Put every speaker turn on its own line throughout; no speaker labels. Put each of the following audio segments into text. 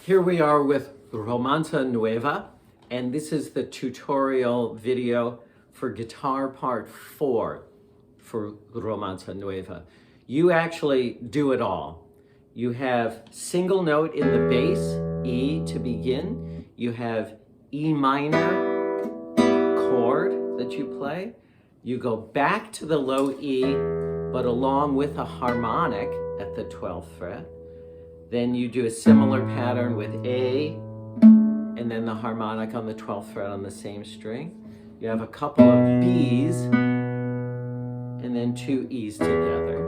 Here we are with Romanza Nueva, and this is the tutorial video for guitar part 4 for Romanza Nueva. You actually do it all. You have single note in the bass, E to begin. You have E minor chord that you play. You go back to the low E, but along with a harmonic at the 12th fret. Then you do a similar pattern with A, and then the harmonic on the 12th fret on the same string. You have a couple of B's, and then 2 E's together.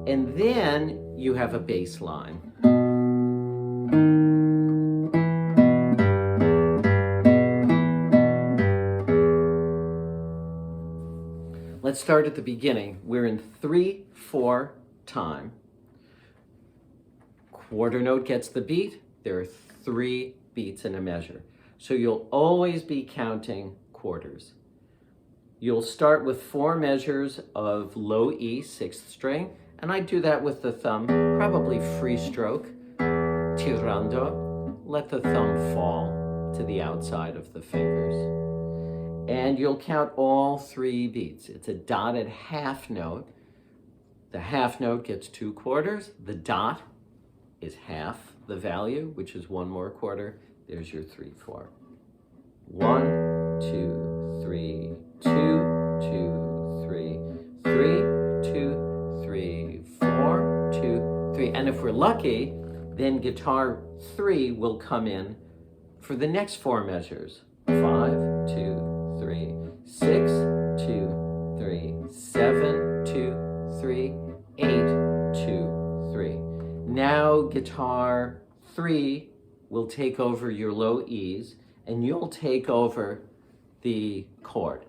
And then you have a bass line. Let's start at the beginning. We're in 3/4 time. Quarter note gets the beat. There are 3 beats in a measure. So you'll always be counting quarters. You'll start with 4 measures of low E, 6th string, and I do that with the thumb, probably free stroke, tirando. Let the thumb fall to the outside of the fingers. And you'll count all 3 beats. It's a dotted half note. The half note gets 2 quarters. The dot is half the value, which is 1 more quarter. There's your 3/4. 1, 2, 3, 2, 2, 3, 3, 2, 3, 4, 2, 3. And if we're lucky, then guitar 3 will come in for the next 4 measures. 5, 2, 3, 6, 2, 3, 7, 2, 3, 8, 2, 3. Now guitar 3 will take over your low E's, and you'll take over the chord.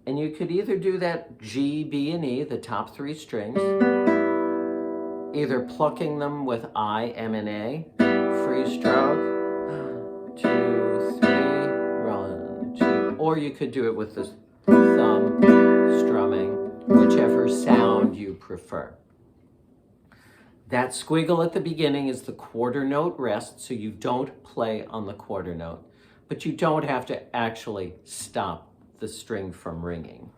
And you could either do that G, B, and E, the top 3 strings, either plucking them with I, M, and A, free stroke, 2, 3, 1, 2, or you could do it with the thumb strumming, whichever sound you prefer. That squiggle at the beginning is the quarter note rest, so you don't play on the quarter note, but you don't have to actually stop the string from ringing.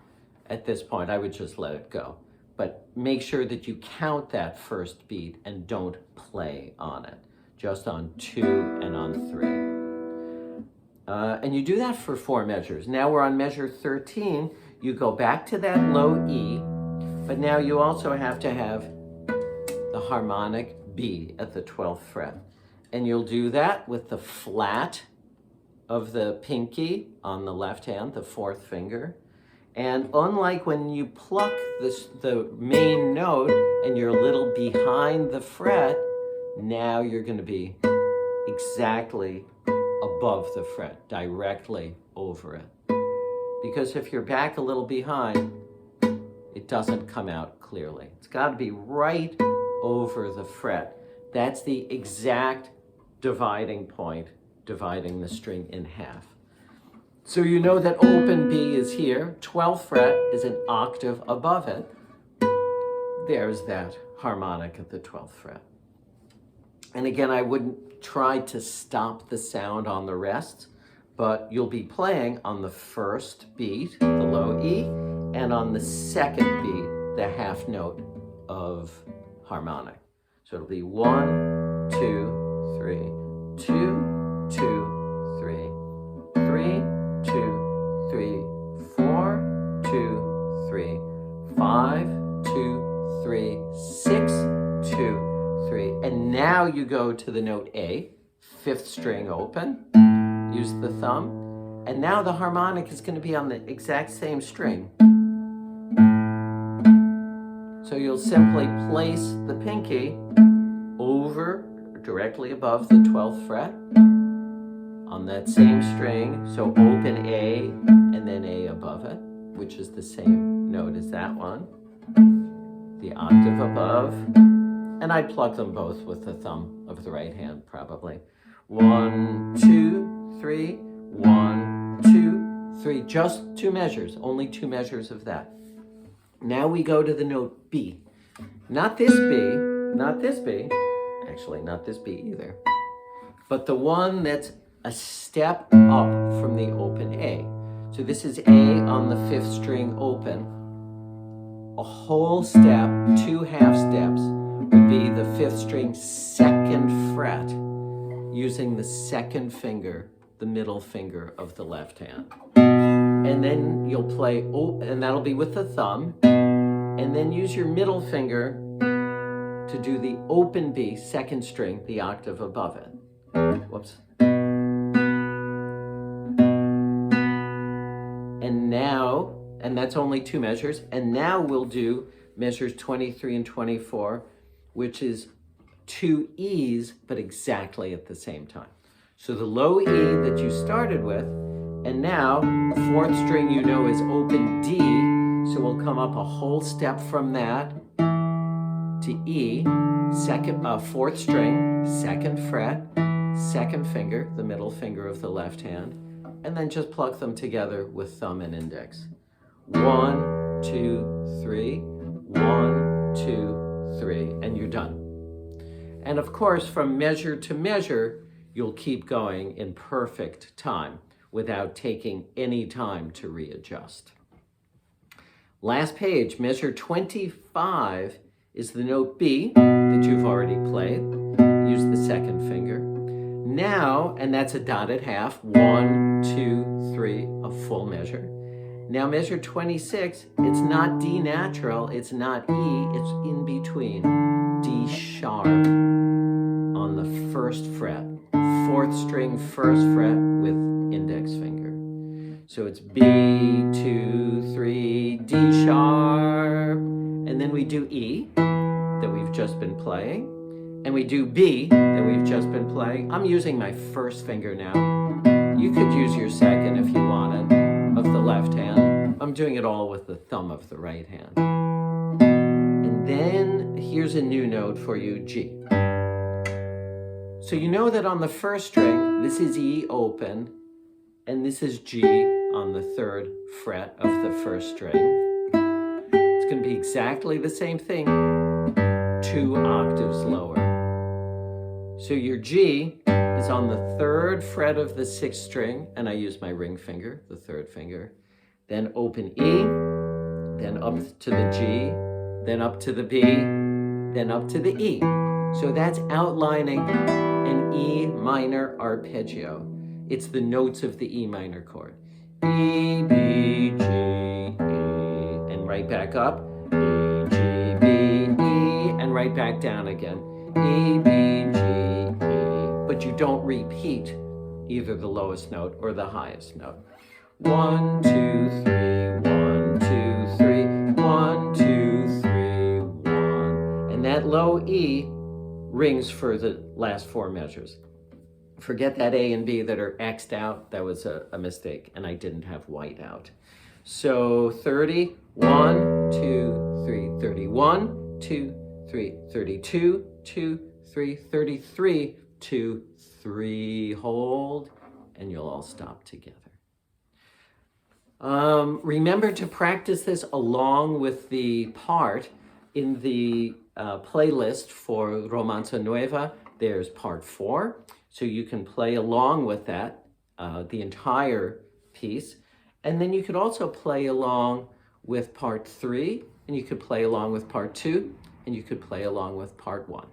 At this point, I would just let it go, but make sure that you count that first beat and don't play on it, just on 2 and on 3. And you do that for 4 measures. Now we're on measure 13. You go back to that low E, but now you also have to have the harmonic B at the 12th fret. And you'll do that with the flat of the pinky on the left hand, the 4th finger. And unlike when you pluck the main note and you're a little behind the fret, now you're going to be exactly above the fret, directly over it. Because if you're back a little behind, it doesn't come out clearly. It's got to be right over the fret. That's the exact dividing point, dividing the string in half. So you know that open B is here. 12th fret is an octave above it. There's that harmonic at the 12th fret. And again, I wouldn't try to stop the sound on the rest, but you'll be playing on the first beat, the low E, and on the second beat, the half note of harmonic. So it'll be 1, 2, 3, 2, 2, 3, 3, 2, 3, 4, 2, 3, 5, 2, 3, 6, 2, 3. And now you go to the note A, 5th string open, use the thumb, and now the harmonic is going to be on the exact same string. So you'll simply place the pinky over, directly above the 12th fret on that same string. So open A and then A above it, which is the same note as that one. The octave above. And I'd plug them both with the thumb of the right hand, probably. 1, 2, 3, 1, 2, 3. Just 2 measures, only 2 measures of that. Now we go to the note B. Not this B, not this B. Actually, not this B either. but the one that's a step up from the open A. So this is A on the 5th string open. A whole step, 2 half steps, would be the 5th string 2nd fret, using the 2nd finger, the middle finger of the left hand. And then you'll play, and that'll be with the thumb, and then use your middle finger to do the open B, 2nd string, the octave above it. Whoops. And now, and that's only 2 measures, and now we'll do measures 23 and 24, which is 2 E's, but exactly at the same time. So the low E that you started with, and now 4th string you know is open D, so we'll come up a whole step from that to E, 4th string, 2nd fret, 2nd finger, the middle finger of the left hand, and then just plug them together with thumb and index. 1, 2, 3, 1, 2, 3, and you're done. And of course, from measure to measure, you'll keep going in perfect time without taking any time to readjust. Last page, measure 25 is the note B that you've already played. Use the 2nd finger. Now, and that's a dotted half, 1, 2, 3, a full measure. Now measure 26, it's not D natural, it's not E, it's in between. D sharp on the 1st fret, 4th string, 1st fret with index finger. So it's B, 2, 3, D sharp, and then we do E that we've just been playing, and we do B that we've just been playing. I'm using my 1st finger now. You could use your 2nd if you wanted, of the left hand. I'm doing it all with the thumb of the right hand. And then here's a new note for you, G. So you know that on the 1st string, this is E open, and this is G on the 3rd fret of the 1st string. It's going to be exactly the same thing, 2 octaves lower. So your G is on the 3rd fret of the 6th string, and I use my ring finger, the 3rd finger. Then open E, then up to the G, then up to the B, then up to the E. So that's outlining an E minor arpeggio. It's the notes of the E minor chord. E, B, G, E, and right back up. E, G, B, E, and right back down again. E, B, G, E. But you don't repeat either the lowest note or the highest note. 1, 2, 3, 1, 2, 3, 1, 2, 3, 1. And that low E rings for the last 4 measures. Forget that A and B that are X'd out. That was a mistake, and I didn't have white out. So 30, 1, 2, 3, 31, 2, 3, 32, 2, 3, 33, 2, 3, hold, and you'll all stop together. Remember to practice this along with the part in the playlist for Romanza Nueva. There's part 4, so you can play along with that, the entire piece. And then you could also play along with part 3, and you could play along with part 2, and you could play along with part 1.